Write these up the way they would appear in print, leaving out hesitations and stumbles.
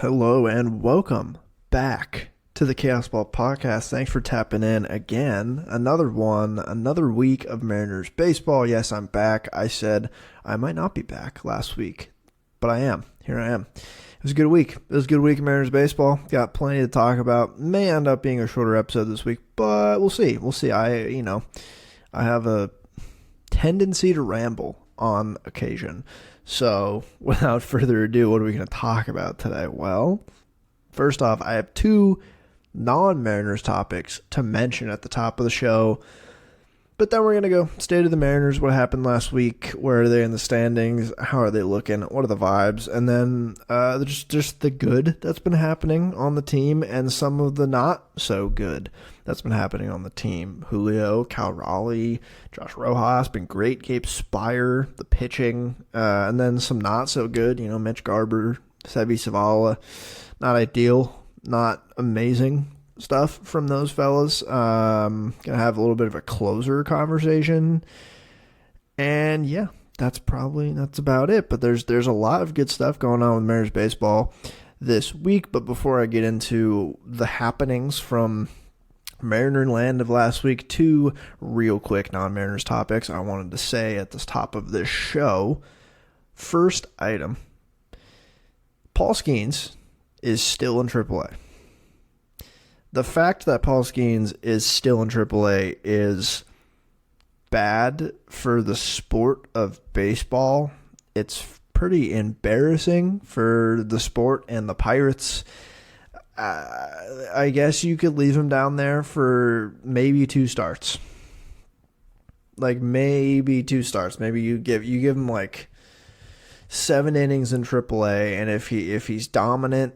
Hello and welcome back to the Chaos Ball Podcast. Thanks for tapping in again. Another week of Mariners baseball. Yes, I'm back. I said I might not be back last week, but I am. Here I am. It was a good week. It was a good week of Mariners baseball. Got plenty to talk about. May end up being a shorter episode this week, but we'll see. We'll see. I have a tendency to ramble on occasion. So, without further ado, what are we going to talk about today? Well, first off, I have two non-Mariners topics to mention at the top of the show. But then we're going to go state of the Mariners, what happened last week, where are they in the standings, how are they looking, what are the vibes, and then just the good that's been happening on the team and some of the not so good that's been happening on the team. Julio, Cal Raleigh, Josh Rojas, been great. Gabe Speier, the pitching, and then some not so good, Mitch Garber, Sevi Savala, not ideal, not amazing stuff from those fellas. Gonna have a little bit of a closer conversation, and yeah, that's about it. But there's a lot of good stuff going on with Mariners baseball this week. But before I get into the happenings from Mariner land of last week, two real quick non-Mariners topics I wanted to say at the top of this show. First item, Paul Skeens is still in AAA. The fact that Paul Skeens is still in AAA is bad for the sport of baseball. It's pretty embarrassing for the sport and the Pirates. I guess you could leave him down there for maybe two starts. Maybe you give him like 7 innings in AAA, and if he's dominant,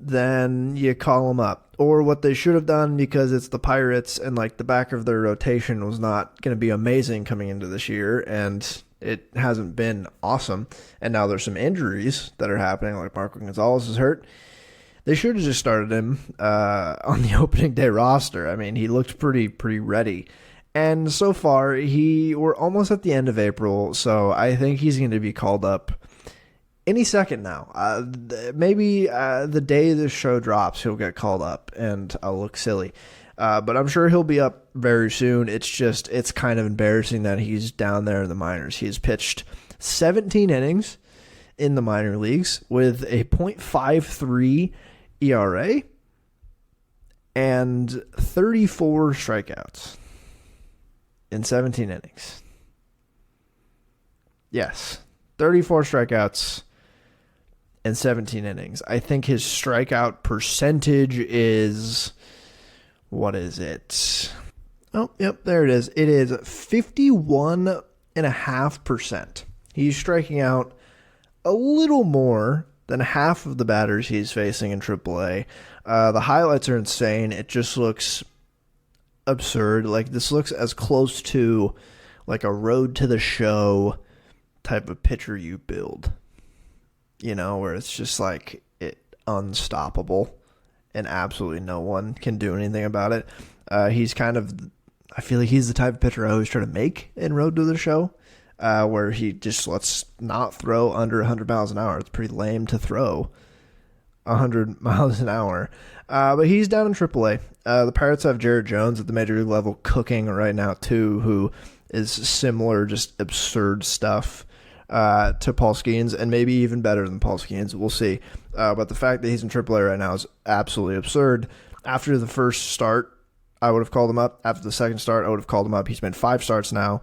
then you call him up. Or what they should have done, because it's the Pirates and the back of their rotation was not going to be amazing coming into this year, and it hasn't been awesome. And now there's some injuries that are happening, like Marco Gonzalez is hurt. They should have just started him on the opening day roster. I mean, he looked pretty ready. And so far, we're almost at the end of April, so I think he's going to be called up any second now. Maybe the day this show drops, he'll get called up, and I'll look silly. But I'm sure he'll be up very soon. It's kind of embarrassing that he's down there in the minors. He's pitched 17 innings in the minor leagues with a .53 ERA and 34 strikeouts in 17 innings. Yes, 34 strikeouts in 17 innings. I think his strikeout percentage is, what is it? Oh, yep, there it is. It is 51.5%. He's striking out a little more than half of the batters he's facing in AAA. The highlights are insane. It just looks absurd. This looks as close to a road to the show type of pitcher you build. Where it's just unstoppable and absolutely no one can do anything about it. I feel like he's the type of pitcher I always try to make in Road to the Show, where he just lets not throw under 100 miles an hour. It's pretty lame to throw 100 miles an hour. But he's down in AAA. The Pirates have Jared Jones at the major league level cooking right now too, who is similar, just absurd stuff to Paul Skeens, and maybe even better than Paul Skeens. We'll see. But the fact that he's in AAA right now is absolutely absurd. After the first start, I would have called him up. After the second start, I would have called him up. He's made 5 starts now,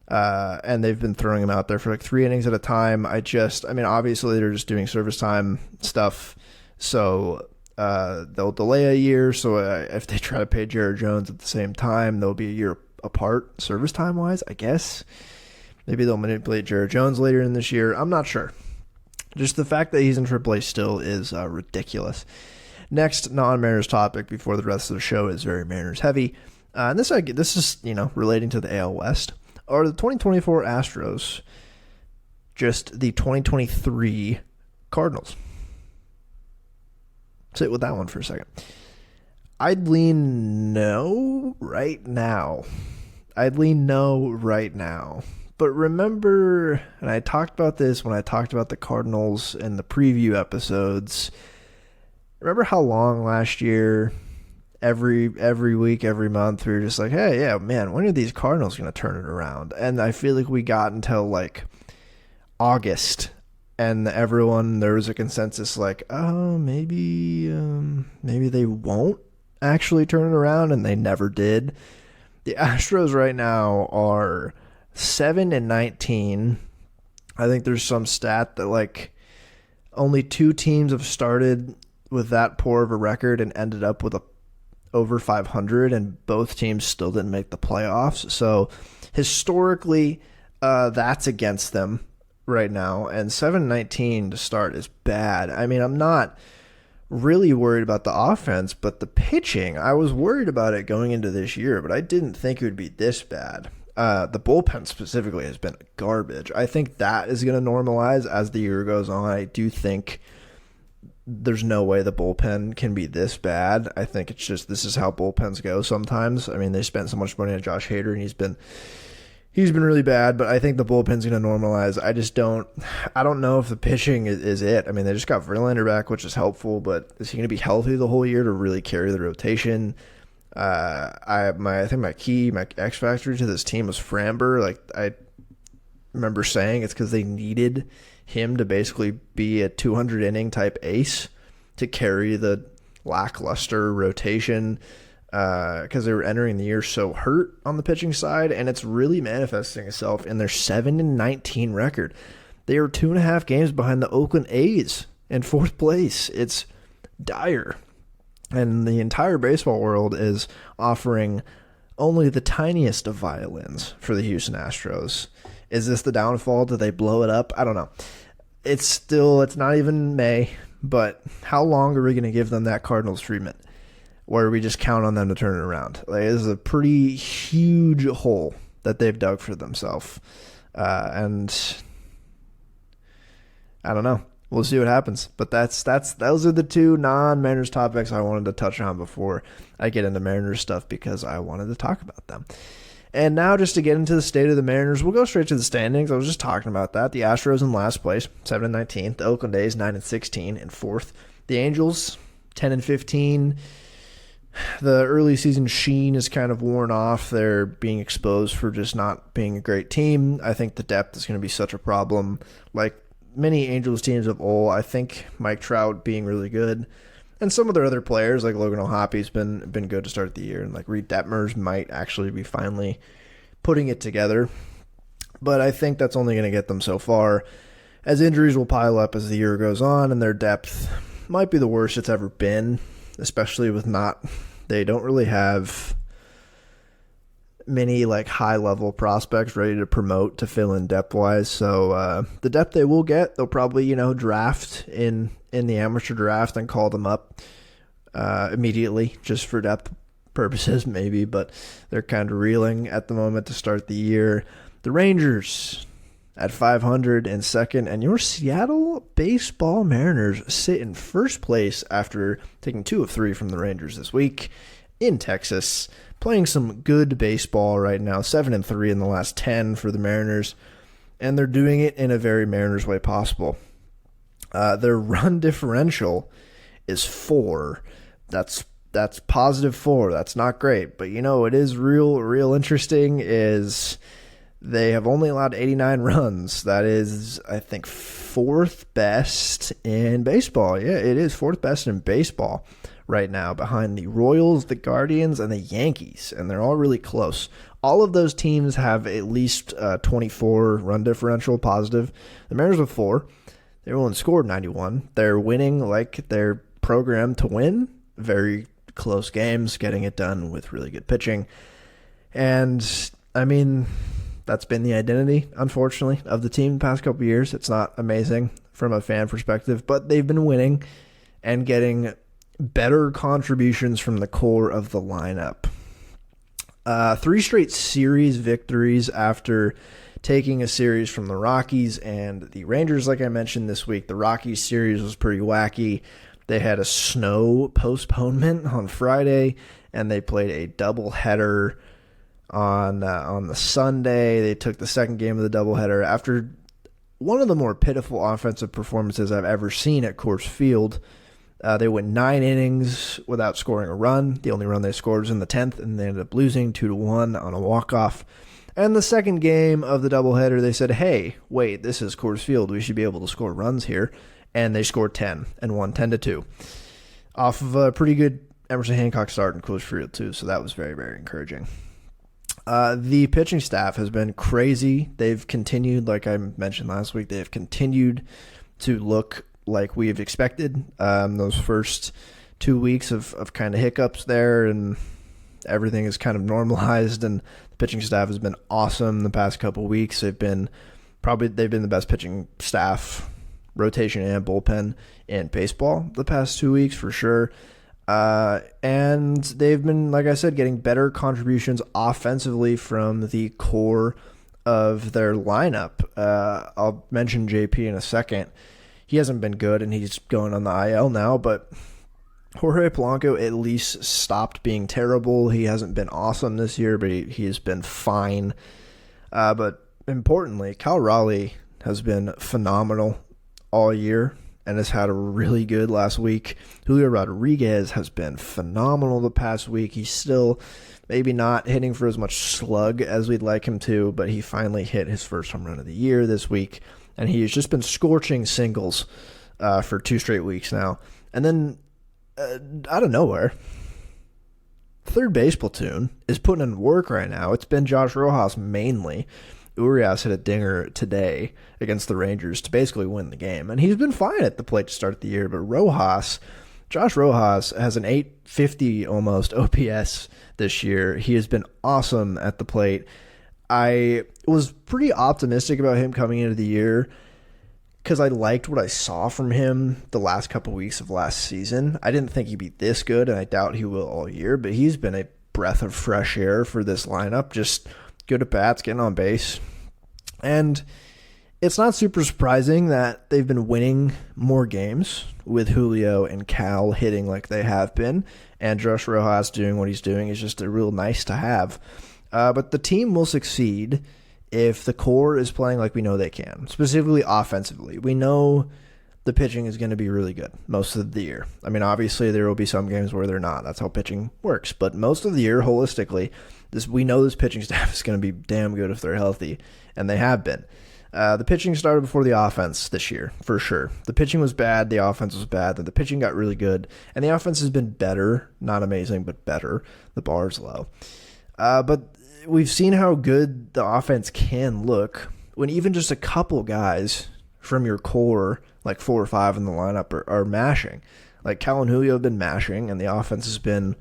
and they've been throwing him out there for 3 innings at a time. Obviously they're just doing service time stuff, so they'll delay a year. So if they try to pay Jared Jones at the same time, they'll be a year apart service time wise, I guess. Maybe they'll manipulate Jared Jones later in this year. I'm not sure. Just the fact that he's in AAA still is ridiculous. Next non-Mariners topic before the rest of the show is very Mariners heavy. And this is relating to the AL West. Are the 2024 Astros just the 2023 Cardinals? Sit with that one for a second. I'd lean no right now. But remember, and I talked about this when I talked about the Cardinals in the preview episodes. Remember how long last year, every week, every month, we were just like, hey, yeah, man, when are these Cardinals going to turn it around? And I feel like we got until like August, and there was a consensus like, oh, maybe they won't actually turn it around, and they never did. The Astros right now are 7-19. I think there's some stat that like only 2 teams have started with that poor of a record and ended up with over 500, and both teams still didn't make the playoffs. So historically, that's against them right now, and 7-19 to start is bad. I mean, I'm not really worried about the offense, but the pitching, I was worried about it going into this year, but I didn't think it would be this bad. The bullpen specifically has been garbage. I think that is going to normalize as the year goes on. I do think there's no way the bullpen can be this bad. I think it's just this is how bullpens go sometimes. I mean, they spent so much money on Josh Hader, and he's been really bad, but I think the bullpen's going to normalize. I don't know if the pitching is it. I mean, they just got Verlander back, which is helpful, but is he going to be healthy the whole year to really carry the rotation? I think my X factor to this team was Framber. Like, I remember saying it's because they needed him to basically be a 200 inning type ace to carry the lackluster rotation, because they were entering the year so hurt on the pitching side, and it's really manifesting itself in their 7-19 record. They are 2.5 games behind the Oakland A's in 4th place. It's dire. And the entire baseball world is offering only the tiniest of violins for the Houston Astros. Is this the downfall? Do they blow it up? I don't know. It's not even May, but how long are we going to give them that Cardinals treatment where we just count on them to turn it around? Like, this is a pretty huge hole that they've dug for themselves. And I don't know. We'll see what happens. But those are the 2 non-Mariners topics I wanted to touch on before I get into Mariners stuff, because I wanted to talk about them. And now, just to get into the state of the Mariners, we'll go straight to the standings. I was just talking about that. The Astros in last place, 7-19. The Oakland A's 9-16 in 4th. The Angels 10-15. The early season sheen is kind of worn off. They're being exposed for just not being a great team. I think the depth is going to be such a problem. Like many Angels teams of old, I think Mike Trout being really good, and some of their other players like Logan O'Hoppy's been good to start the year, and like Reed Detmers might actually be finally putting it together. But I think that's only going to get them so far, as injuries will pile up as the year goes on, and their depth might be the worst it's ever been, especially with they don't really have many like high level prospects ready to promote to fill in depth wise. So the depth they will get, they'll probably draft in the amateur draft and call them up immediately just for depth purposes maybe, but they're kind of reeling at the moment to start the year. The Rangers at 500 in second, and your Seattle baseball Mariners sit in first place after taking 2 of 3 from the Rangers this week in Texas. Playing some good baseball right now, 7-3 in the last 10 for the Mariners, and they're doing it in a very Mariners way possible. Their run differential is 4. That's positive 4. That's not great, but it is real interesting is they have only allowed 89 runs. That is, I think, 4th best in baseball. Yeah, it is 4th best in baseball right now, behind the Royals, the Guardians, and the Yankees, and they're all really close. All of those teams have at least 24 run differential positive. The Mariners have 4. They only scored 91. They're winning like they're programmed to win. Very close games, getting it done with really good pitching. And, I mean, that's been the identity, unfortunately, of the team the past couple of years. It's not amazing from a fan perspective, but they've been winning and getting better contributions from the core of the lineup. 3 straight series victories after taking a series from the Rockies and the Rangers, like I mentioned this week. The Rockies series was pretty wacky. They had a snow postponement on Friday, and they played a doubleheader on the Sunday. They took the second game of the doubleheader after one of the more pitiful offensive performances I've ever seen at Coors Field. They went 9 innings without scoring a run. The only run they scored was in the 10th, and they ended up losing 2-1 on a walk-off. And the second game of the doubleheader, they said, hey, wait, this is Coors Field. We should be able to score runs here. And they scored 10 and won 10-2 off of a pretty good Emerson Hancock start in Coors Field, too. So that was very, very encouraging. The pitching staff has been crazy. They've continued, like I mentioned last week, they have continued to look like we have expected. Those first 2 weeks of kind of hiccups there, and everything is kind of normalized, and the pitching staff has been awesome the past couple weeks. They've been the best pitching staff, rotation and bullpen, in baseball the past 2 weeks for sure. And they've been, like I said, getting better contributions offensively from the core of their lineup. I'll mention JP in a second. He hasn't been good, and he's going on the IL now, but Jorge Polanco at least stopped being terrible. He hasn't been awesome this year, but he has been fine. But importantly, Cal Raleigh has been phenomenal all year and has had a really good last week. Julio Rodriguez has been phenomenal the past week. He's still maybe not hitting for as much slug as we'd like him to, but he finally hit his first home run of the year this week. And he's just been scorching singles for 2 straight weeks now. And then, out of nowhere, third base platoon is putting in work right now. It's been Josh Rojas mainly. Urias hit a dinger today against the Rangers to basically win the game. And he's been fine at the plate to start the year. But Josh Rojas has an 850 almost OPS this year. He has been awesome at the plate. I was pretty optimistic about him coming into the year because I liked what I saw from him the last couple weeks of last season. I didn't think he'd be this good, and I doubt he will all year, but he's been a breath of fresh air for this lineup. Just good at bats, getting on base. And it's not super surprising that they've been winning more games with Julio and Cal hitting like they have been, and Josh Rojas doing what he's doing is just a real nice to have. But the team will succeed if the core is playing like we know they can, specifically offensively. We know the pitching is going to be really good most of the year. I mean, obviously there will be some games where they're not. That's how pitching works. But most of the year, holistically, we know this pitching staff is going to be damn good if they're healthy, and they have been. The pitching started before the offense this year, for sure. The pitching was bad, the offense was bad, then the pitching got really good, and the offense has been better. Not amazing, but better. The bar's low. But we've seen how good the offense can look when even just a couple guys from your core, like 4 or 5 in the lineup, are mashing. Like Cal and Julio have been mashing, and the offense has been,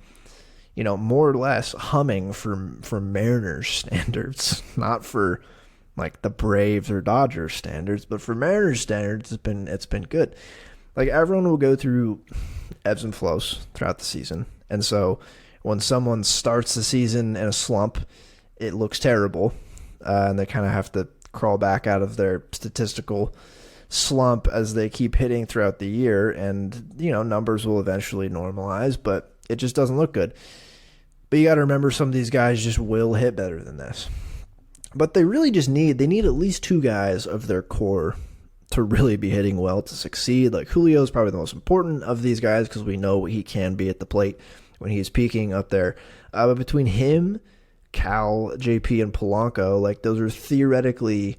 more or less humming for Mariners standards, not for like the Braves or Dodgers standards, but for Mariners standards, it's been good. Like everyone will go through ebbs and flows throughout the season, and so when someone starts the season in a slump, it looks terrible, and they kind of have to crawl back out of their statistical slump as they keep hitting throughout the year, and numbers will eventually normalize, but it just doesn't look good. But you got to remember, some of these guys just will hit better than this. But they really just need at least 2 guys of their core to really be hitting well to succeed. Like Julio is probably the most important of these guys because we know what he can be at the plate when he's peaking up there. But between him, Cal, JP, and Polanco, like those are theoretically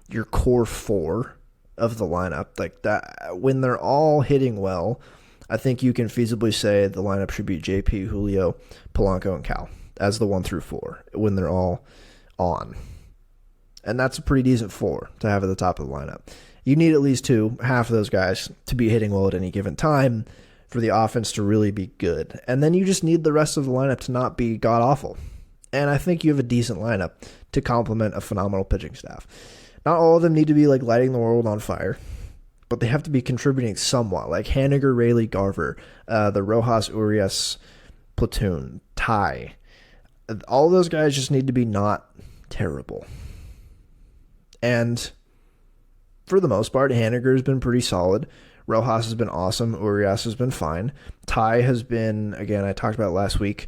your core 4 of the lineup. Like that, when they're all hitting well, I think you can feasibly say the lineup should be JP, Julio, Polanco, and Cal as the 1 through 4 when they're all on. And that's a pretty decent 4 to have at the top of the lineup. You need at least 2, half of those guys, to be hitting well at any given time for the offense to really be good. And then you just need the rest of the lineup to not be god-awful. And I think you have a decent lineup to complement a phenomenal pitching staff. Not all of them need to be like lighting the world on fire, but they have to be contributing somewhat. Like Haniger, Raley, Garver, the Rojas, Urias platoon, Ty. All of those guys just need to be not terrible. And for the most part, Haniger has been pretty solid. Rojas has been awesome. Urias has been fine. Ty has been, again, I talked about last week,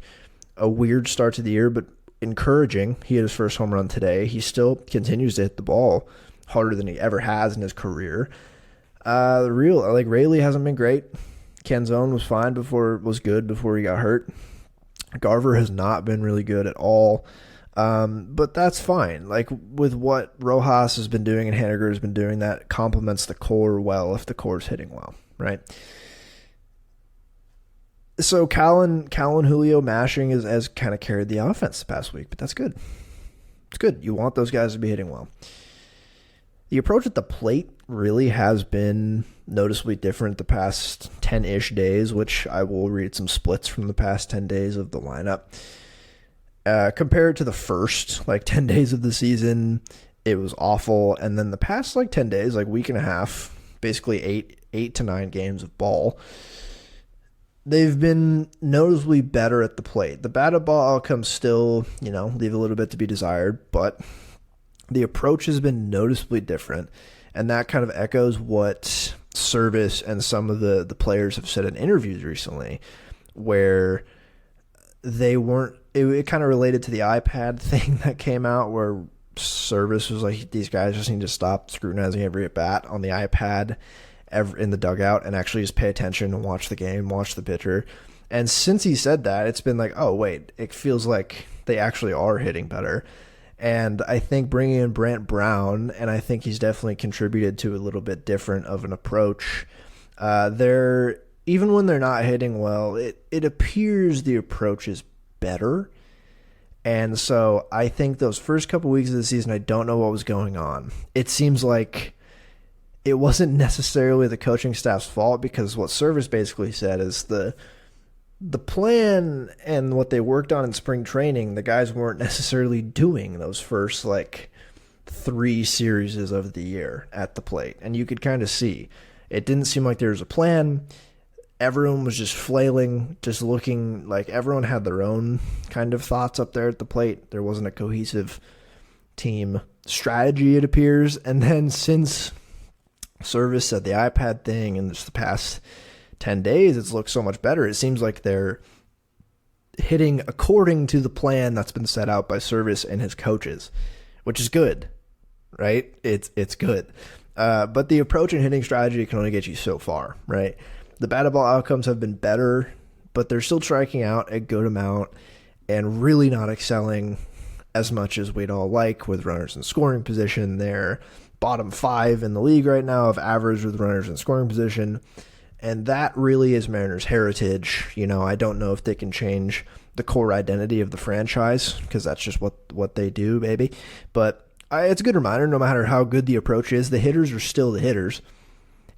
a weird start to the year, but encouraging. He hit his first home run today. He still continues to hit the ball harder than he ever has in his career. Rayleigh hasn't been great. Canzone was good before he got hurt. Garver has not been really good at all. But that's fine. Like with what Rojas has been doing and Haniger has been doing, that complements the core well if the core is hitting well, right? So Cal and Julio mashing has kind of carried the offense the past week, but that's good. It's good. You want those guys to be hitting well. The approach at the plate really has been noticeably different the past 10-ish days, which I will read some splits from the past 10 days of the lineup. Compared to the first 10 days of the season, it was awful. And then the past 10 days, week and a half, basically eight to 9 games of ball, they've been noticeably better at the plate. The batted ball outcomes still, leave a little bit to be desired, but the approach has been noticeably different. And that kind of echoes what Service and some of the players have said in interviews recently, where they weren't, it kind of related to the iPad thing that came out where Service was like, these guys just need to stop scrutinizing every at bat on the iPad in the dugout and actually just pay attention and watch the game, watch the pitcher. And since he said that, it's been like, oh, wait, it feels like they actually are hitting better. And I think bringing in Brant Brown, and I think he's definitely contributed to a little bit different of an approach. Even when they're not hitting well, it appears the approach is better. And so I think those first couple weeks of the season, I don't know what was going on. It seems like it wasn't necessarily the coaching staff's fault, because what Service basically said is the plan and what they worked on in spring training, the guys weren't necessarily doing those first 3 series of the year at the plate. And you could kind of see it didn't seem like there was a plan. Everyone was just flailing, just looking like everyone had their own kind of thoughts up there at the plate. There wasn't a cohesive team strategy, it appears. And then since Service said the iPad thing in just the past 10 days, it's looked so much better. It seems like they're hitting according to the plan that's been set out by Service and his coaches, which is good, right? It's good. But the approach and hitting strategy can only get you so far, right? The batted ball outcomes have been better, but they're still striking out a good amount and really not excelling as much as we'd all like with runners in scoring position. They're bottom 5 in the league right now of average with runners in scoring position. And that really is Mariners' heritage. I don't know if they can change the core identity of the franchise, because that's just what they do, baby. But it's a good reminder, no matter how good the approach is, the hitters are still the hitters.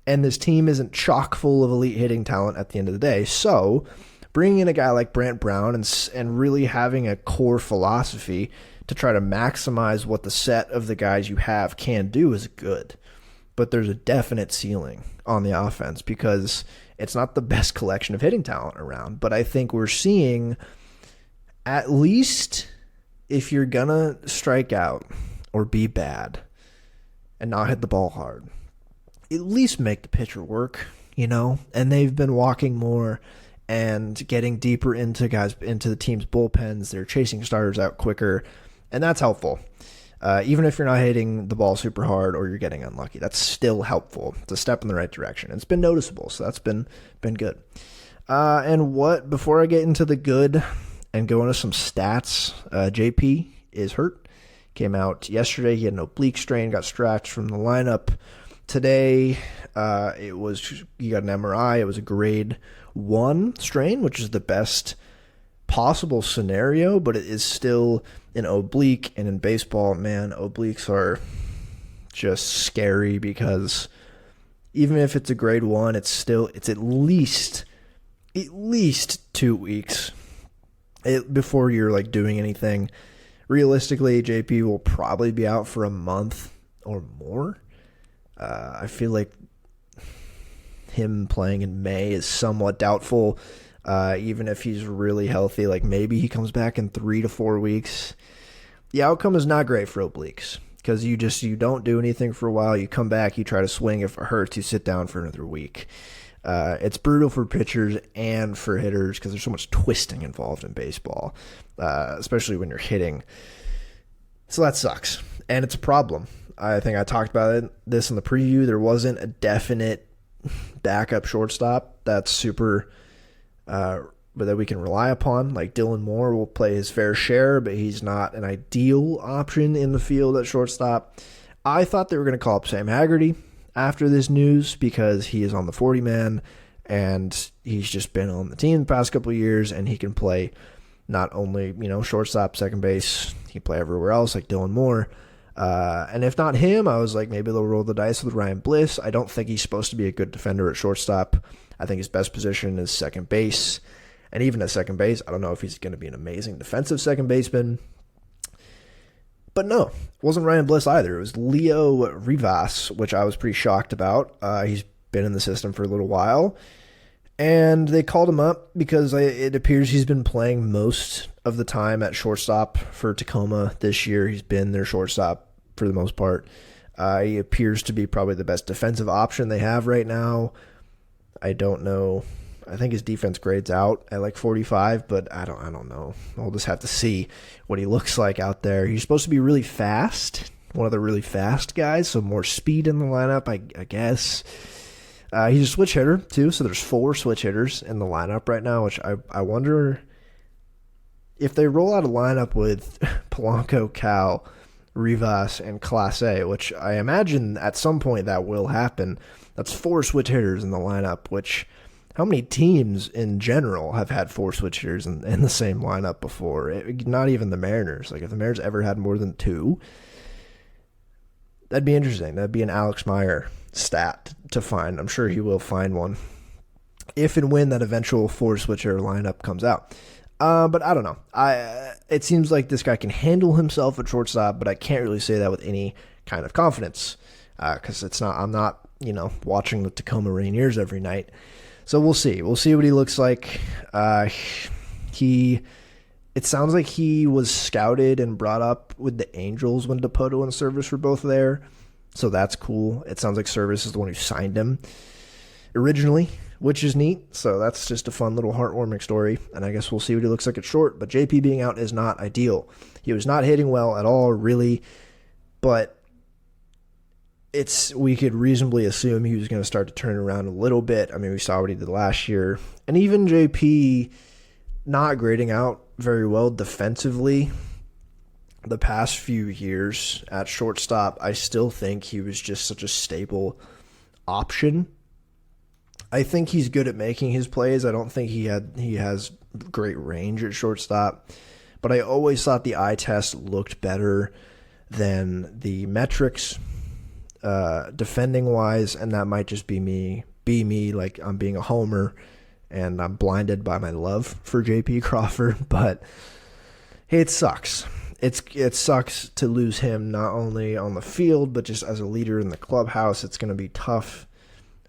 And this team isn't chock full of elite hitting talent at the end of the day. So bringing in a guy like Brant Brown and really having a core philosophy to try to maximize what the set of the guys you have can do is good. But there's a definite ceiling on the offense, because it's not the best collection of hitting talent around. But I think we're seeing, at least if you're going to strike out or be bad and not hit the ball hard, at least make the pitcher work, and they've been walking more and getting deeper into the team's bullpens. They're chasing starters out quicker, and that's helpful. Even if you're not hitting the ball super hard or you're getting unlucky, that's still helpful. It's a step in the right direction. It's been noticeable, so that's been good. Before I get into the good and go into some stats, JP is hurt. Came out yesterday. He had an oblique strain, got scratched from the lineup. Today, he got an MRI. It was a grade 1 strain, which is the best possible scenario, but it is still an oblique. And in baseball, man, obliques are just scary, because even if it's a grade 1, it's at least 2 weeks before you're doing anything. Realistically, JP will probably be out for a month or more. I feel like him playing in May is somewhat doubtful. Even if he's really healthy, maybe he comes back in 3 to 4 weeks. The outcome is not great for obliques, because you don't do anything for a while. You come back, you try to swing. If it hurts, you sit down for another week. It's brutal for pitchers and for hitters because there's so much twisting involved in baseball, especially when you're hitting. So that sucks, and it's a problem. I think I talked about this in the preview. There wasn't a definite backup shortstop that's super, but that we can rely upon. Like Dylan Moore will play his fair share, but he's not an ideal option in the field at shortstop. I thought they were going to call up Sam Haggerty after this news because he is on the 40-man, and he's just been on the team the past couple of years, and he can play not only, shortstop, second base, he can play everywhere else like Dylan Moore. And if not him, I was like, maybe they'll roll the dice with Ryan Bliss. I don't think he's supposed to be a good defender at shortstop. I think his best position is second base. And even at second base, I don't know if he's going to be an amazing defensive second baseman. But no, it wasn't Ryan Bliss either. It was Leo Rivas, which I was pretty shocked about. He's been in the system for a little while. And they called him up because it appears he's been playing most of the time at shortstop for Tacoma this year. He's been their shortstop for the most part. He appears to be probably the best defensive option they have right now. I don't know. I think his defense grades out at like 45, but I don't know. We'll just have to see what he looks like out there. He's supposed to be really fast, one of the really fast guys, so more speed in the lineup, I guess. He's a switch hitter, too, so there's 4 switch hitters in the lineup right now, which I wonder if they roll out a lineup with Polanco, Cal, Rivas, and Class A, which I imagine at some point that will happen. That's 4 switch hitters in the lineup, which how many teams in general have had 4 switch hitters in the same lineup before? Not even the Mariners. Like, if the Mariners ever had more than 2, that'd be interesting. That'd be an Alex Meyer stat to find. I'm sure he will find one if and when that eventual 4 switch hitter lineup comes out. But I don't know. It seems like this guy can handle himself at shortstop, but I can't really say that with any kind of confidence because I'm not watching the Tacoma Rainiers every night. So we'll see. We'll see what he looks like. It sounds like he was scouted and brought up with the Angels when Dipoto and Service were both there. So that's cool. It sounds like Service is the one who signed him originally, which is neat. So that's just a fun little heartwarming story. And I guess we'll see what he looks like at short. But JP being out is not ideal. He was not hitting well at all, really. But we could reasonably assume he was going to start to turn around a little bit. I mean, we saw what he did last year. And even JP not grading out very well defensively the past few years at shortstop, I still think he was just such a stable option. I think he's good at making his plays. I don't think he has great range at shortstop, but I always thought the eye test looked better than the metrics defending wise, and that might just be me like I'm being a homer and I'm blinded by my love for JP Crawford, but it sucks. It sucks to lose him not only on the field, but just as a leader in the clubhouse. It's going to be tough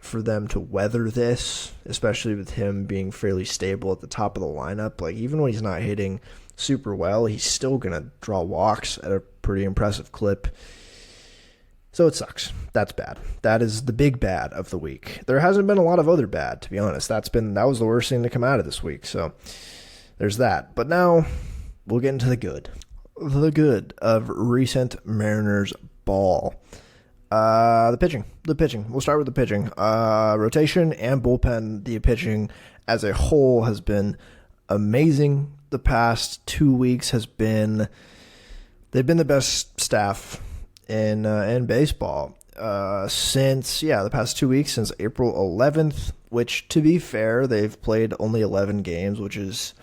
for them to weather this, especially with him being fairly stable at the top of the lineup. Like, even when he's not hitting super well, he's still going to draw walks at a pretty impressive clip. So it sucks. That's bad. That is the big bad of the week. There hasn't been a lot of other bad, to be honest. That was the worst thing to come out of this week. So there's that. But now we'll get into the good. The good of recent Mariners ball. The pitching. We'll start with the pitching. Rotation and bullpen. The pitching as a whole has been amazing. The past 2 weeks they've been the best staff in baseball since the past 2 weeks, since April 11th. Which, to be fair, they've played only 11 games, which is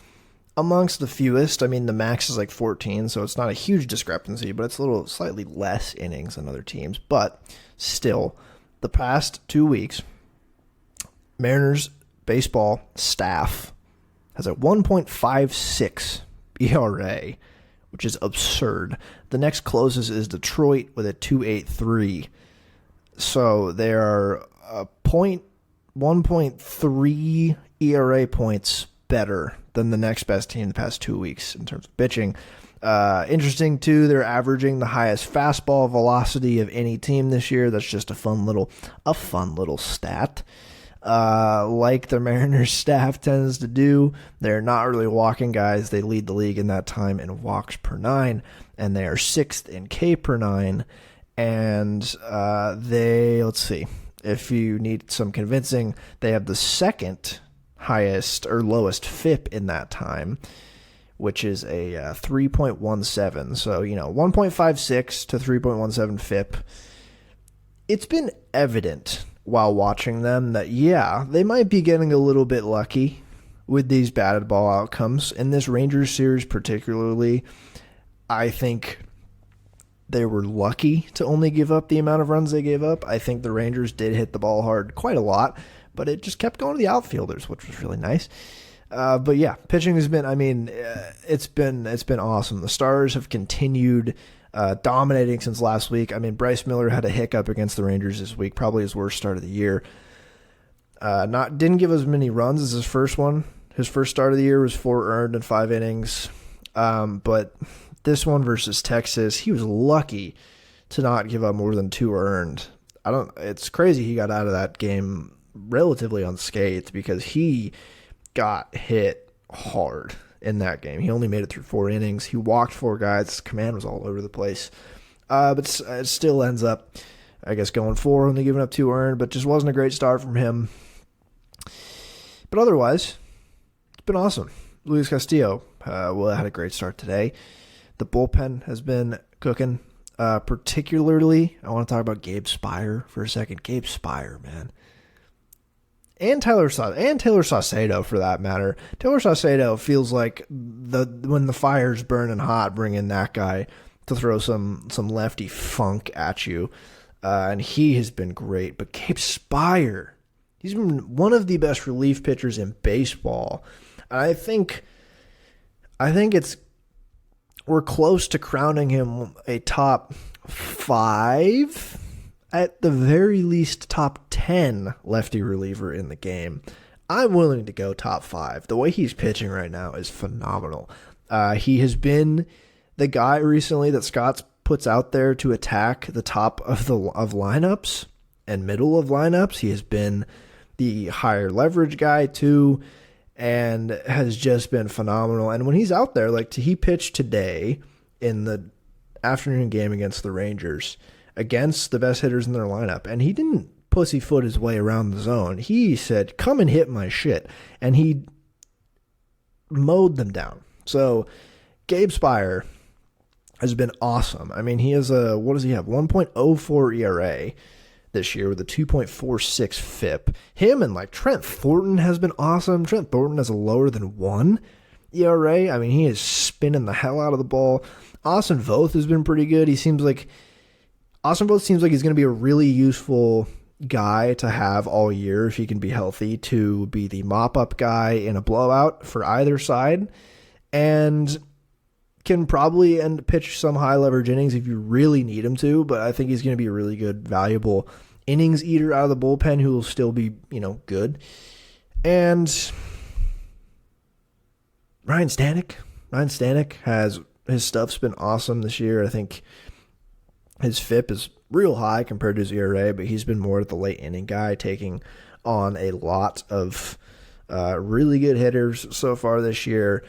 amongst the fewest. I mean, the max is like 14, so it's not a huge discrepancy, but it's a little slightly less innings than other teams. But still, the past 2 weeks, Mariners baseball staff has a 1.56 ERA, which is absurd. The next closest is Detroit with a 2.83. So they are 1.3 ERA points better than the next best team in the past 2 weeks in terms of pitching. Interesting, too, they're averaging the highest fastball velocity of any team this year. That's just a fun little stat. like the Mariners staff tends to do. They're not really walking guys. They lead the league in that time in walks per nine, and they are sixth in K per nine. And let's see, if you need some convincing, they have the second highest or lowest FIP in that time, which is a 3.17. So, 1.56 to 3.17 FIP. It's been evident while watching them that, they might be getting a little bit lucky with these batted ball outcomes. In this Rangers series particularly, I think they were lucky to only give up the amount of runs they gave up. I think the Rangers did hit the ball hard quite a lot, but it just kept going to the outfielders, which was really nice. But yeah, pitching has been, it's been awesome. The Stars have continued dominating since last week. Bryce Miller had a hiccup against the Rangers this week, probably his worst start of the year. Didn't give as many runs as his first one. His first start of the year was 4 earned in 5 innings. But this one versus Texas, he was lucky to not give up more than 2 earned. It's crazy he got out of that game relatively unscathed because he got hit hard in that game. He only made it through 4 innings. He walked 4 guys. His command was all over the place. But it still ends up, I guess, going 4, only giving up 2 earned, but just wasn't a great start from him. But otherwise, it's been awesome. Luis Castillo had a great start today. The bullpen has been cooking. Particularly, I want to talk about Gabe Speier for a second. Gabe Speier, man. And Taylor Saucedo, for that matter. Taylor Saucedo feels like when the fire's burning hot, bringing that guy to throw some lefty funk at you. And he has been great. But Gabe Speier, he's been one of the best relief pitchers in baseball. And I think we're close to crowning him a top 5, at the very least top 10 lefty reliever in the game. I'm willing to go top 5. The way he's pitching right now is phenomenal. He has been the guy recently that Scott puts out there to attack the top of lineups and middle of lineups. He has been the higher leverage guy too, and has just been phenomenal. And when he's out there, like he pitched today in the afternoon game against the Rangers, against the best hitters in their lineup, and he didn't pussyfoot his way around the zone. He said, "Come and hit my shit," and he mowed them down. So Gabe Speier has been awesome. He has what does he have? 1.04 ERA this year with a 2.46 FIP. Him and Trent Thornton has been awesome. Trent Thornton has a lower than 1 ERA. He is spinning the hell out of the ball. Austin Voth has been pretty good. Austin Voth seems like he's going to be a really useful guy to have all year if he can be healthy, to be the mop-up guy in a blowout for either side, and can probably pitch some high-leverage innings if you really need him to, but I think he's going to be a really good, valuable innings eater out of the bullpen who will still be, good. And Ryan Stanek has, his stuff's been awesome this year. I think his FIP is real high compared to his ERA, but he's been more of the late inning guy, taking on a lot of really good hitters so far this year.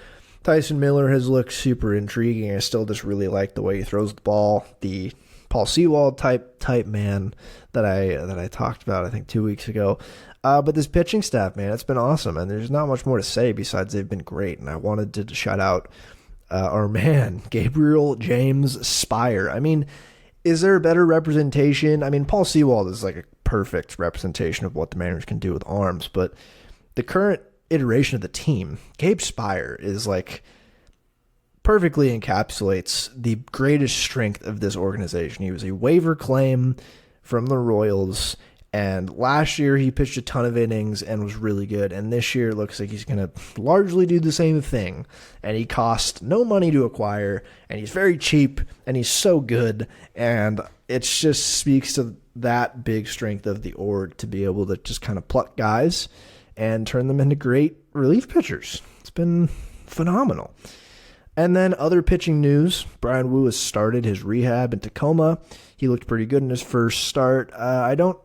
Tyson Miller has looked super intriguing. I still just really like the way he throws the ball. The Paul Sewald type man that I talked about, I think 2 weeks ago. But this pitching staff, man, it's been awesome, and there's not much more to say besides they've been great. And I wanted to shout out our man, Gabriel James Speier. Is there a better representation? Paul Sewald is like a perfect representation of what the Mariners can do with arms, but the current iteration of the team, Gabe Speier, is perfectly encapsulates the greatest strength of this organization. He was a waiver claim from the Royals, and last year he pitched a ton of innings and was really good, and this year it looks like he's going to largely do the same thing, and he cost no money to acquire, and he's very cheap, and he's so good, and it just speaks to that big strength of the org to be able to just kind of pluck guys and turn them into great relief pitchers. It's been phenomenal. And then other pitching news, Brian Wu has started his rehab in Tacoma. He looked pretty good in his first start. I don't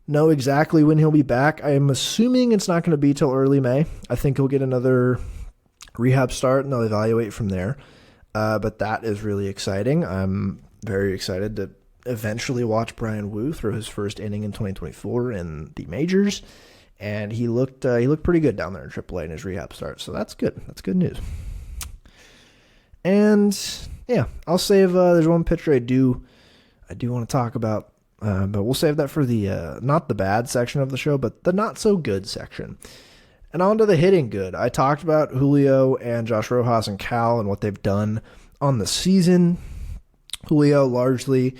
know exactly when he'll be back. I am assuming it's not going to be till early May. I think he'll get another rehab start and they'll evaluate from there. But that is really exciting. I'm very excited to eventually watch Brian Wu throw his first inning in 2024 in the majors. And he looked pretty good down there in AAA in his rehab start. So that's good. That's good news. And yeah, I'll save, there's one pitcher I do want to talk about. But we'll save that for the, not the bad section of the show, but the not so good section. And on to the hitting good. I talked about Julio and Josh Rojas and Cal and what they've done on the season. Julio largely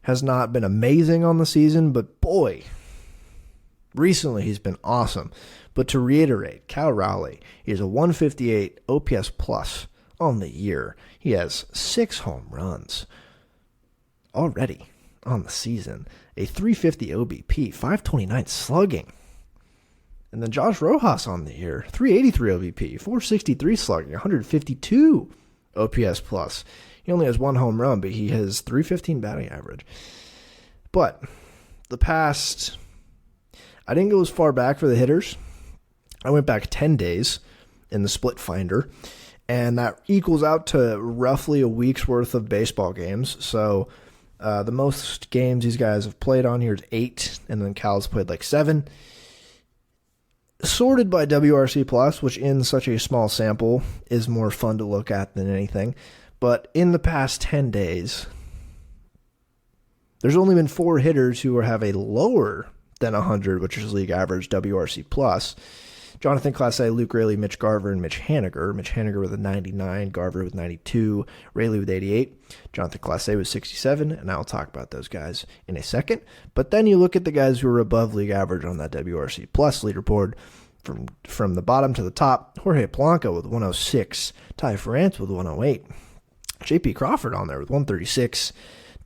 has not been amazing on the season, but boy, recently he's been awesome. But to reiterate, Cal Raleigh, he has a 158 OPS plus on the year. He has 6 home runs already on the season, a 350 OBP, 529 slugging. And then Josh Rojas on the year, 383 OBP, 463 slugging, 152 OPS plus. He only has 1 home run, but he has 315 batting average. But the past, I didn't go as far back for the hitters. I went back 10 days in the split finder, and that equals out to roughly a week's worth of baseball games. So the most games these guys have played on here is 8, and then Cal's played like 7. Sorted by WRC plus, which in such a small sample is more fun to look at than anything. But in the past 10 days, there's only been 4 hitters who have a lower than 100, which is league average WRC plus. Jonathan Clase, Luke Raley, Mitch Garver, and Mitch Haniger. Mitch Haniger with a 99, Garver with 92, Raley with 88, Jonathan Clase with 67, and I'll talk about those guys in a second. But then you look at the guys who are above league average on that WRC plus leaderboard from the bottom to the top. Jorge Polanco with 106, Ty France with 108, J.P. Crawford on there with 136,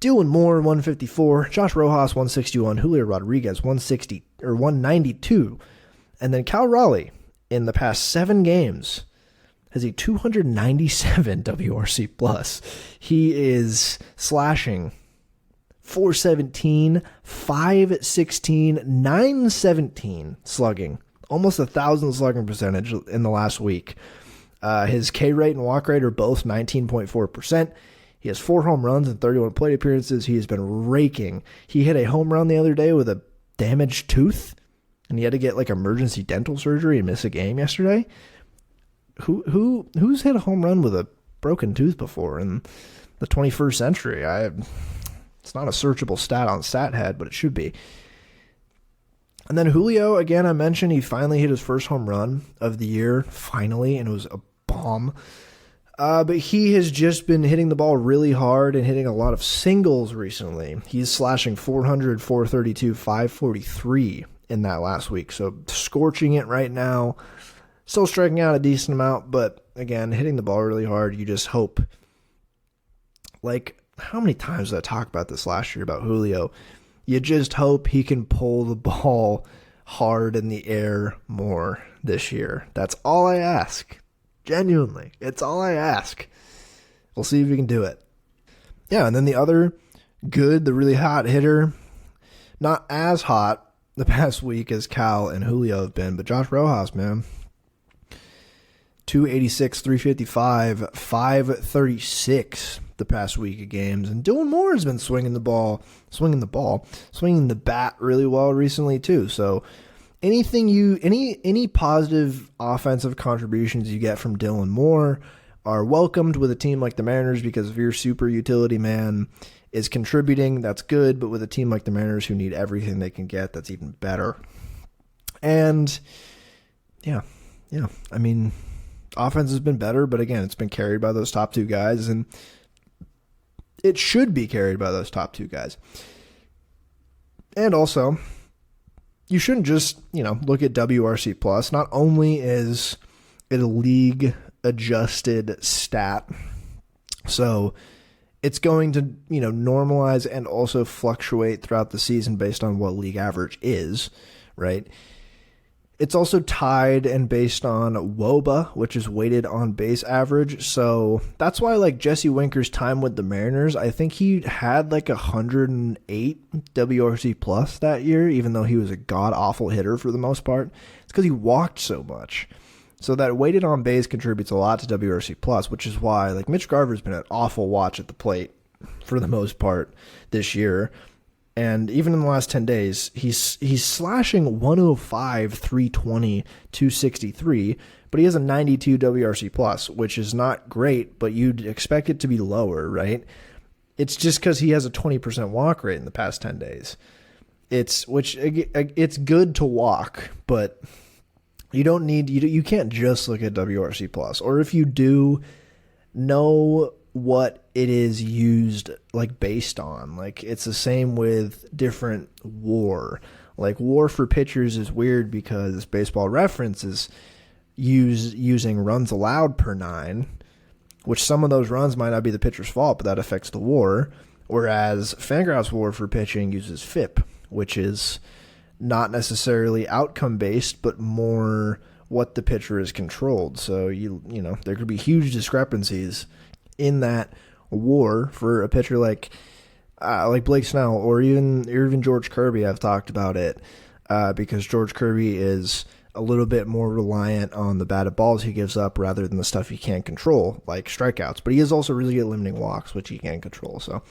Dylan Moore 154, Josh Rojas 161, Julio Rodriguez 192. And then Cal Raleigh, in the past 7 games, has a 297 WRC plus. He is slashing 417, 516, 917 slugging. Almost 1,000 slugging percentage in the last week. His K rate and walk rate are both 19.4%. He has 4 home runs and 31 plate appearances. He has been raking. He hit a home run the other day with a damaged tooth, and he had to get like emergency dental surgery and miss a game yesterday. Who's hit a home run with a broken tooth before in the 21st century? It's not a searchable stat on StatHead, but it should be. And then Julio, again, I mentioned he finally hit his first home run of the year, finally, and it was a bomb. But he has just been hitting the ball really hard and hitting a lot of singles recently. He's slashing 400, 432, 543 in that last week. So scorching it right now. Still striking out a decent amount, but again, hitting the ball really hard. You just hope. Like, how many times did I talk about this last year about Julio? You just hope he can pull the ball hard in the air more this year. That's all I ask. Genuinely, it's all I ask. We'll see if we can do it. Yeah, and then the other good, the really hot hitter, not as hot the past week as Cal and Julio have been, but Josh Rojas, man. 286, 355, 536 the past week of games. And Dylan Moore has been swinging the bat really well recently too. So any positive offensive contributions you get from Dylan Moore are welcomed with a team like the Mariners, because if your super utility man is contributing, that's good. But with a team like the Mariners who need everything they can get, that's even better. And yeah. I mean, offense has been better, but again, it's been carried by those top 2 guys, and it should be carried by those top 2 guys. And also, you shouldn't just, look at WRC plus. Not only is it a league adjusted stat, so it's going to, normalize and also fluctuate throughout the season based on what league average is, right? It's also tied and based on WOBA, which is weighted on base average. So that's why, like, Jesse Winker's time with the Mariners, I think he had like 108 WRC plus that year, even though he was a god-awful hitter for the most part. It's because he walked so much. So that weighted on base contributes a lot to WRC plus, which is why, like, Mitch Garver's been an awful watch at the plate for the most part this year. And even in the last 10 days, he's slashing 105, 320, 263, but he has a 92 WRC plus, which is not great, but you'd expect it to be lower, right? It's just because he has a 20% walk rate in the past 10 days. It's good to walk, but you don't need, you can't just look at WRC plus, or if you do, know what it is used like based on. Like, it's the same with different WAR. Like, WAR for pitchers is weird because Baseball Reference is using runs allowed per 9, which some of those runs might not be the pitcher's fault, but that affects the WAR. Whereas Fangraphs WAR for pitching uses FIP, which is not necessarily outcome based, but more what the pitcher is controlled. So you know there could be huge discrepancies in that WAR for a pitcher like Blake Snell or even George Kirby. I've talked about it because George Kirby is a little bit more reliant on the batted balls he gives up rather than the stuff he can't control, like strikeouts. But he is also really good at limiting walks, which he can't control. So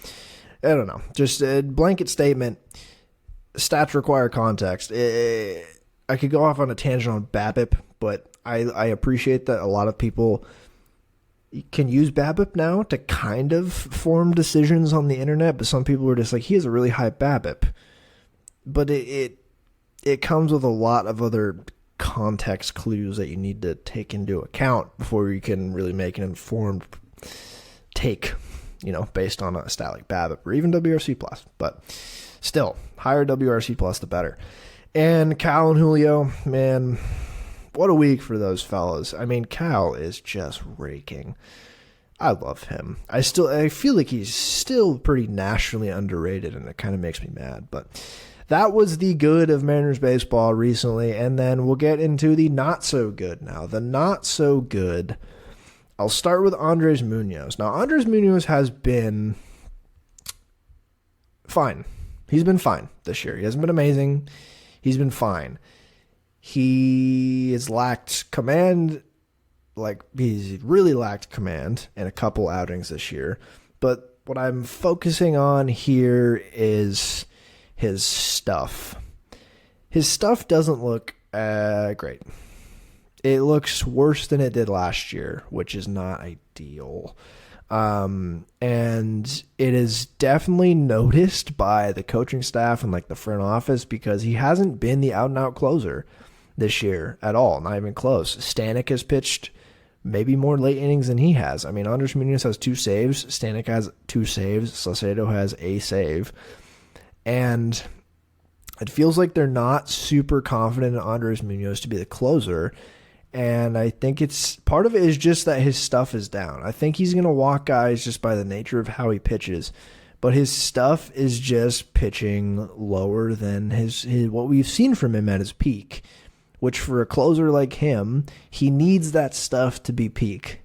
I don't know. Just a blanket statement. Stats require context. I could go off on a tangent on BABIP, but I appreciate that a lot of people can use BABIP now to kind of form decisions on the internet, but some people are just like, he has a really high BABIP. But it comes with a lot of other context clues that you need to take into account before you can really make an informed take, based on a stat like BABIP or even WRC plus. But still, higher WRC plus, the better. And Cal and Julio, man, what a week for those fellas. I mean, Cal is just raking. I love him. I feel like he's still pretty nationally underrated, and it kind of makes me mad. But that was the good of Mariners baseball recently, and then we'll get into the not so good now. The not so good. I'll start with Andres Munoz. Now, Andres Munoz has been fine. He's been fine this year. He hasn't been amazing. He's been fine. He has lacked command, he's really lacked command in a couple outings this year. But what I'm focusing on here is his stuff. His stuff doesn't look great. It looks worse than it did last year, which is not ideal. And it is definitely noticed by the coaching staff and the front office because he hasn't been the out-and-out closer this year at all, not even close. Stanek has pitched maybe more late innings than he has. I mean, Andres Munoz has 2 saves. Stanek has 2 saves. Salcedo has a save. And it feels like they're not super confident in Andres Munoz to be the closer. And I think part of it is just that his stuff is down. I think he's going to walk guys just by the nature of how he pitches. But his stuff is just pitching lower than his what we've seen from him at his peak. Which for a closer like him, he needs that stuff to be peak,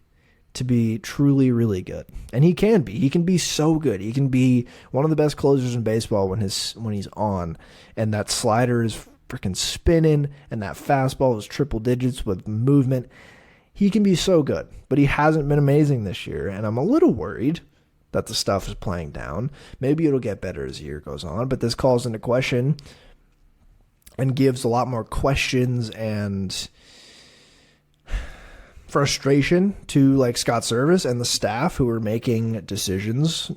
to be truly, really good. And he can be. He can be so good. He can be one of the best closers in baseball when he's on. And that slider is freaking spinning, and that fastball is triple digits with movement. He can be so good, but he hasn't been amazing this year. And I'm a little worried that the stuff is playing down. Maybe it'll get better as the year goes on, but this calls into question and gives a lot more questions and frustration to Scott Service and the staff who are making decisions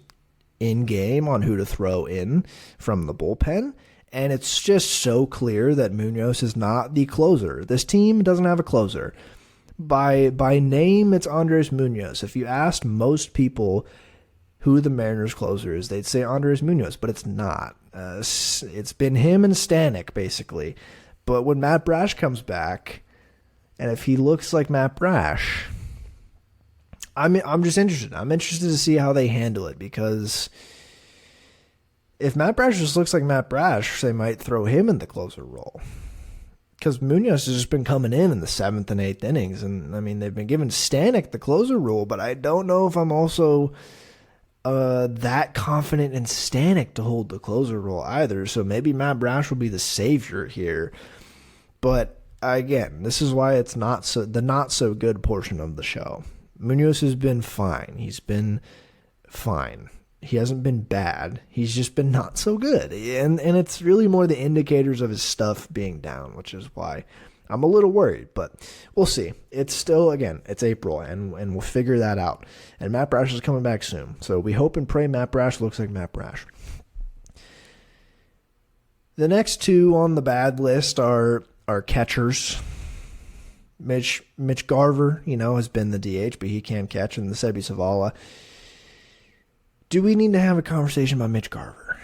in game on who to throw in from the bullpen. And it's just so clear that Munoz is not the closer. This team doesn't have a closer. By name, it's Andres Munoz. If you asked most people who the Mariners closer is, they'd say Andres Munoz, but it's not. It's been him and Stanek, basically. But when Matt Brash comes back, and if he looks like Matt Brash, I'm just interested. I'm interested to see how they handle it, because if Matt Brash just looks like Matt Brash, they might throw him in the closer role. because Munoz has just been coming in the 7th and 8th innings. And, I mean, they've been giving Stanek the closer role, but I don't know if I'm also that confident in Stanek to hold the closer role either. So maybe Matt Brash will be the savior here. But, again, this is why it's the not so good portion of the show. Munoz has been fine. He's been fine. He hasn't been bad. He's just been not so good. And it's really more the indicators of his stuff being down, which is why I'm a little worried. But we'll see. It's still, again, it's April, and we'll figure that out. And Matt Brash is coming back soon. So we hope and pray Matt Brash looks like Matt Brash. The next two on the bad list are catchers. Mitch Garver, has been the DH, but he can't catch, and the Sebi Savala. Do we need to have a conversation about Mitch Garver?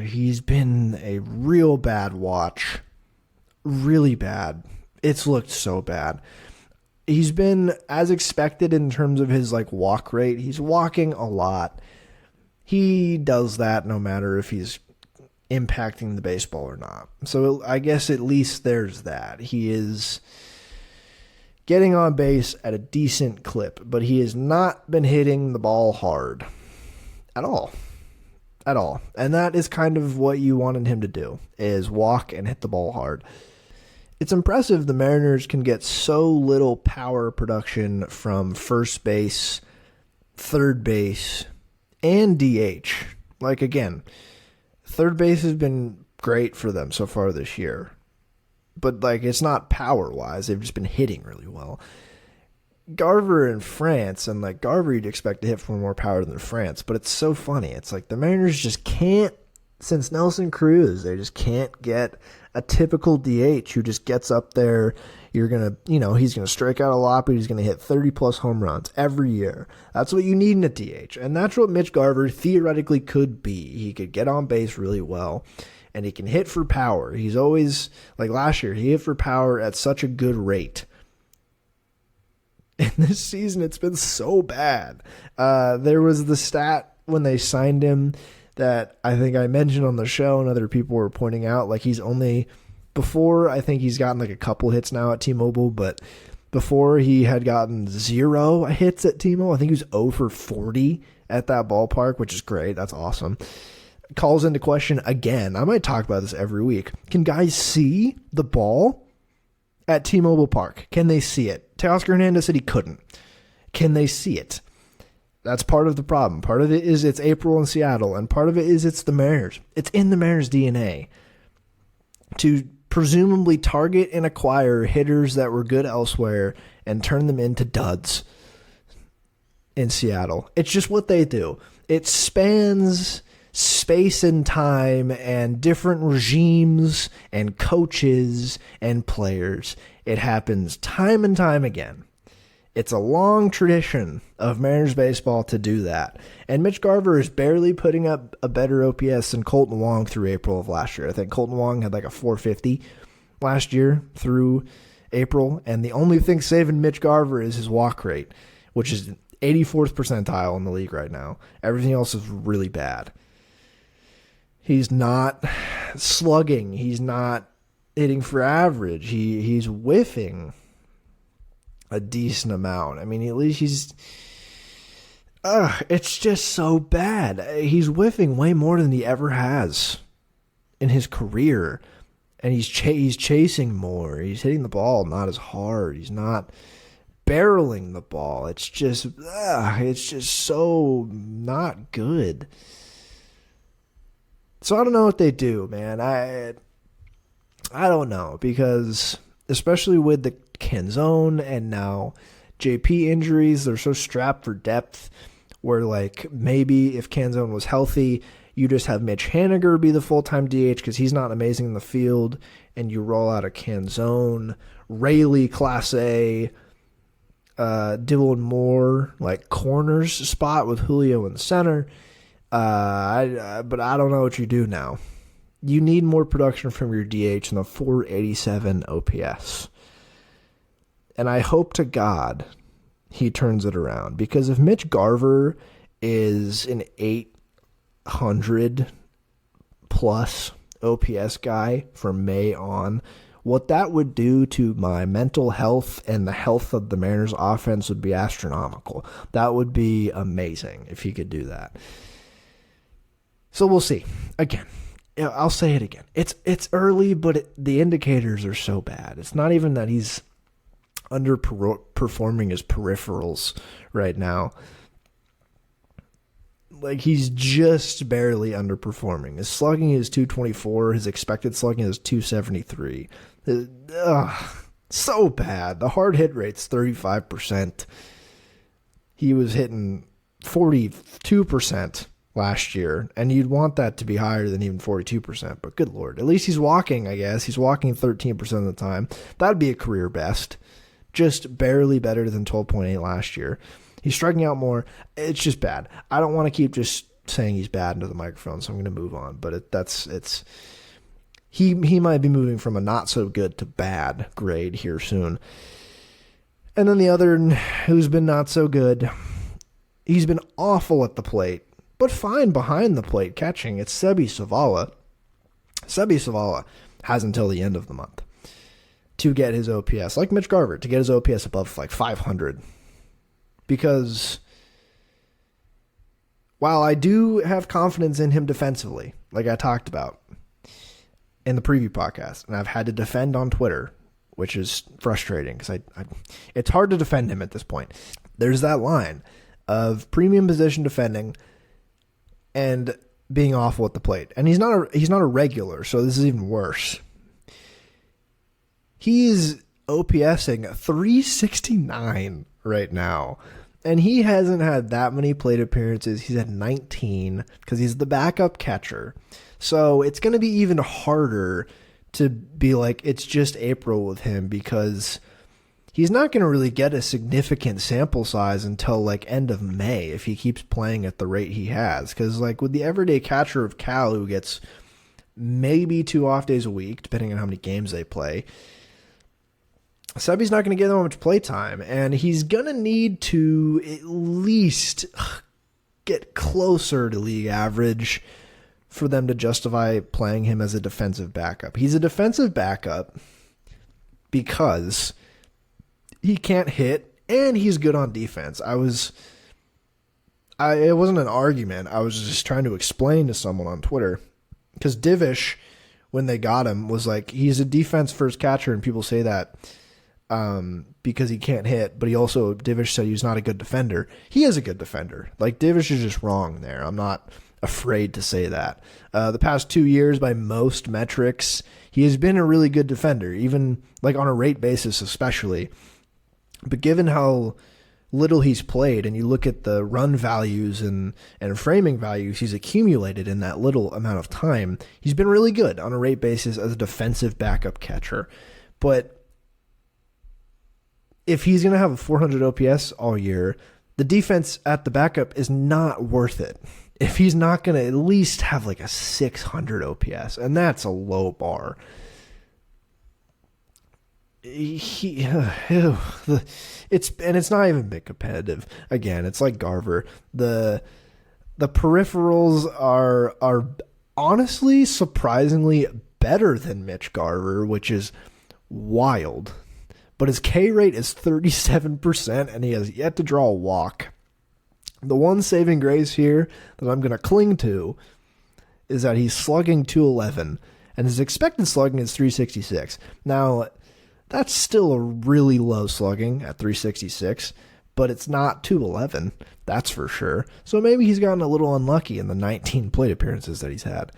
He's been a real bad watch. Really bad. It's looked so bad. He's been as expected in terms of his walk rate. He's walking a lot. He does that no matter if he's impacting the baseball or not. So I guess at least there's that. He is getting on base at a decent clip, but he has not been hitting the ball hard at all. And that is kind of what you wanted him to do, is walk and hit the ball hard. It's impressive the Mariners can get so little power production from first base, third base, and DH. Again, third base has been great for them so far this year. But, it's not power-wise. They've just been hitting really well. Garver in France, and, Garver you'd expect to hit for more power than France. But it's so funny. It's the Mariners just can't, since Nelson Cruz, they just can't get a typical DH who just gets up there. You're going to, he's going to strike out a lot, but he's going to hit 30-plus home runs every year. That's what you need in a DH. And that's what Mitch Garver theoretically could be. He could get on base really well, and he can hit for power. He's always, last year, he hit for power at such a good rate. And this season, it's been so bad. There was the stat when they signed him that I think I mentioned on the show and other people were pointing out, he's only, before, I think he's gotten a couple hits now at T-Mobile, but before he had gotten 0 hits at T-Mobile. I think he was 0 for 40 at that ballpark, which is great. That's awesome. Calls into question again. I might talk about this every week. Can guys see the ball at T-Mobile Park? Can they see it? Teoscar Hernandez said he couldn't. Can they see it? That's part of the problem. Part of it is it's April in Seattle, and part of it is it's the Mariners. It's in the Mariners' DNA to presumably target and acquire hitters that were good elsewhere and turn them into duds in Seattle. It's just what they do. It spans space and time and different regimes and coaches and players. It happens time and time again. It's a long tradition of Mariners baseball to do that. And Mitch Garver is barely putting up a better OPS than Colton Wong through April of last year. I think Colton Wong had a 450 last year through April. And the only thing saving Mitch Garver is his walk rate, which is 84th percentile in the league right now. Everything else is really bad. He's not slugging. He's not hitting for average. He's whiffing a decent amount. I mean, at least he's... it's just so bad. He's whiffing way more than he ever has in his career. And he's chasing more. He's hitting the ball not as hard. He's not barreling the ball. It's just so not good. So I don't know what they do, man. I don't know, because especially with the Canzone and now JP injuries, they're so strapped for depth where maybe if Canzone was healthy, you just have Mitch Haniger be the full-time DH because he's not amazing in the field, and you roll out a Canzone, Rayleigh Class A, Dylan Moore corners spot with Julio in the center. But I don't know what you do now. You need more production from your DH in the 487 OPS. And I hope to God he turns it around. Because if Mitch Garver is an 800 plus OPS guy from May on, what that would do to my mental health and the health of the Mariners offense would be astronomical. That would be amazing if he could do that. So we'll see. Again, I'll say it again. It's early, but the indicators are so bad. It's not even that he's underperforming his peripherals right now. Like, he's just barely underperforming. His slugging is 224. His expected slugging is 273. So bad. The hard hit rate's 35%. He was hitting 42% last year, and you'd want that to be higher than even 42%. But good Lord. At least he's walking, I guess. He's walking 13% of the time. That'd be a career best. Just barely better than 12.8 last year. He's striking out more. It's just bad. I don't want to keep just saying he's bad into the microphone, so I'm going to move on. But he might be moving from a not so good to bad grade here soon. And then the other who's been not so good, he's been awful at the plate, but fine behind the plate catching. It's Seby Zavala. Seby Zavala has until the end of the month to get his OPS, like Mitch Garver, to get his OPS above like 500. Because while I do have confidence in him defensively, like I talked about in the preview podcast, and I've had to defend on Twitter, which is frustrating because it's hard to defend him at this point. There's that line of premium position defending and being awful at the plate. And he's not a regular, so this is even worse. He's OPSing 369 right now. And he hasn't had that many plate appearances. He's had 19 because he's the backup catcher. So it's going to be even harder to be like, it's just April with him, because he's not going to really get a significant sample size until like end of May if he keeps playing at the rate he has. Because like with the everyday catcher of Cal, who gets maybe 2 off days a week, depending on how many games they play, Seby's not going to get that much play time, and he's going to need to at least get closer to league average for them to justify playing him as a defensive backup. He's a defensive backup because he can't hit and he's good on defense. It wasn't an argument. I was just trying to explain to someone on Twitter, because Divish, when they got him, was like, he's a defense first catcher, and people say that because he can't hit, but Divish said he's not a good defender. He is a good defender. Like, Divish is just wrong there. I'm not afraid to say that. The past 2 years, by most metrics, he has been a really good defender, even like on a rate basis especially. But given how little he's played, and you look at the run values and framing values he's accumulated in that little amount of time, he's been really good on a rate basis as a defensive backup catcher. But if he's going to have a 400 OPS all year, the defense at the backup is not worth it. If he's not going to at least have like a 600 OPS, and that's a low bar. It's not even big competitive. Again, it's like Garver. The peripherals are honestly surprisingly better than Mitch Garver, which is wild. But his K rate is 37%, and he has yet to draw a walk. The one saving grace here that I'm going to cling to is that he's slugging 211, and his expected slugging is 366. Now, that's still a really low slugging at 366, but it's not 211, that's for sure. So maybe he's gotten a little unlucky in the 19 plate appearances that he's had.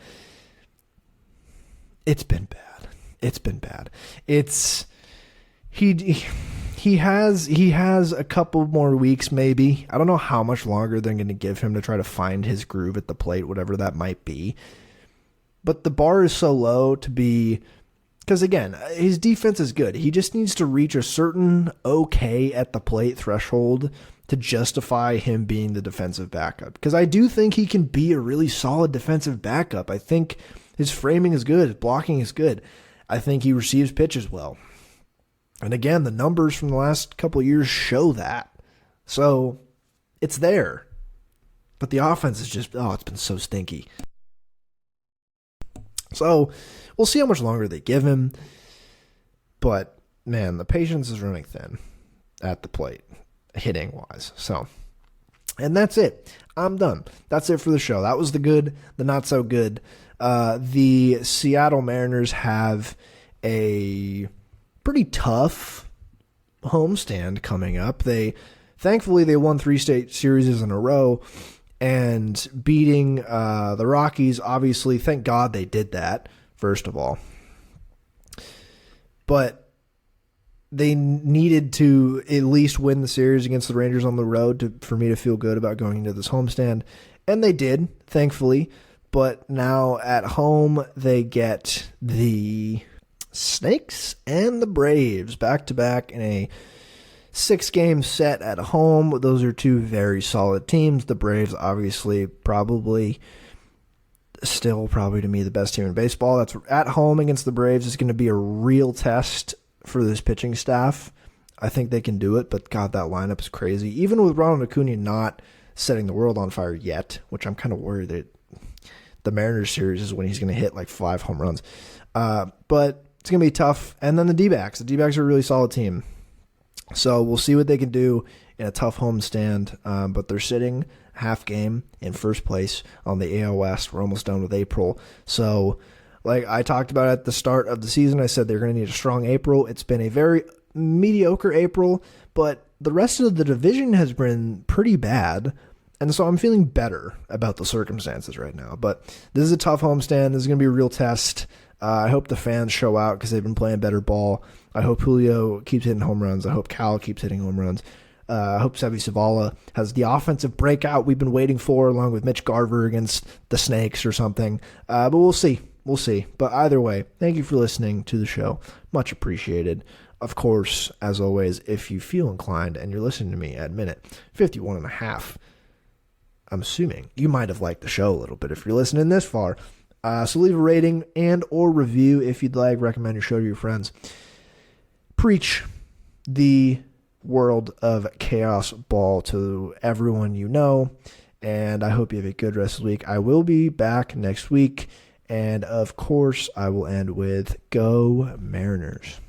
It's been bad. He has a couple more weeks, maybe. I don't know how much longer they're going to give him to try to find his groove at the plate, whatever that might be. But the bar is so low to be, because again, his defense is good. He just needs to reach a certain okay at the plate threshold to justify him being the defensive backup. Because I do think he can be a really solid defensive backup. I think his framing is good. His blocking is good. I think he receives pitches well. And again, the numbers from the last couple of years show that. So it's there. But the offense is just, it's been so stinky. So we'll see how much longer they give him. But, man, the patience is running thin at the plate, hitting-wise. So, and that's it. I'm done. That's it for the show. That was the good, the not so good. The Seattle Mariners have a pretty tough homestand coming up. Thankfully they won 3 state series in a row, and beating the Rockies, obviously, thank God they did that, first of all. But they needed to at least win the series against the Rangers on the road for me to feel good about going into this homestand. And they did, thankfully. But now at home, they get the Snakes and the Braves back-to-back in a 6-game set at home. Those are 2 very solid teams. The Braves, obviously, still to me the best team in baseball. That's at home against the Braves is going to be a real test for this pitching staff. I think they can do it, but God, that lineup is crazy. Even with Ronald Acuna not setting the world on fire yet, which I'm kind of worried that the Mariners series is when he's going to hit like 5 home runs. But it's going to be tough. And then the D-backs. The D-backs are a really solid team. So we'll see what they can do in a tough homestand. But they're sitting half game in first place on the AL West. We're almost done with April. So like I talked about at the start of the season, I said they're going to need a strong April. It's been a very mediocre April, but the rest of the division has been pretty bad. And so I'm feeling better about the circumstances right now. But this is a tough homestand. This is going to be a real test. I hope the fans show out because they've been playing better ball. I hope Julio keeps hitting home runs. I hope Cal keeps hitting home runs. I hope Sevi Zavala has the offensive breakout we've been waiting for, along with Mitch Garver against the Snakes or something. But we'll see. We'll see. But either way, thank you for listening to the show. Much appreciated. Of course, as always, if you feel inclined and you're listening to me at minute 51 and a half, I'm assuming you might have liked the show a little bit if you're listening this far. So leave a rating and or review if you'd like. Recommend your show to your friends. Preach the world of chaos ball to everyone you know. And I hope you have a good rest of the week. I will be back next week. And of course, I will end with Go Mariners.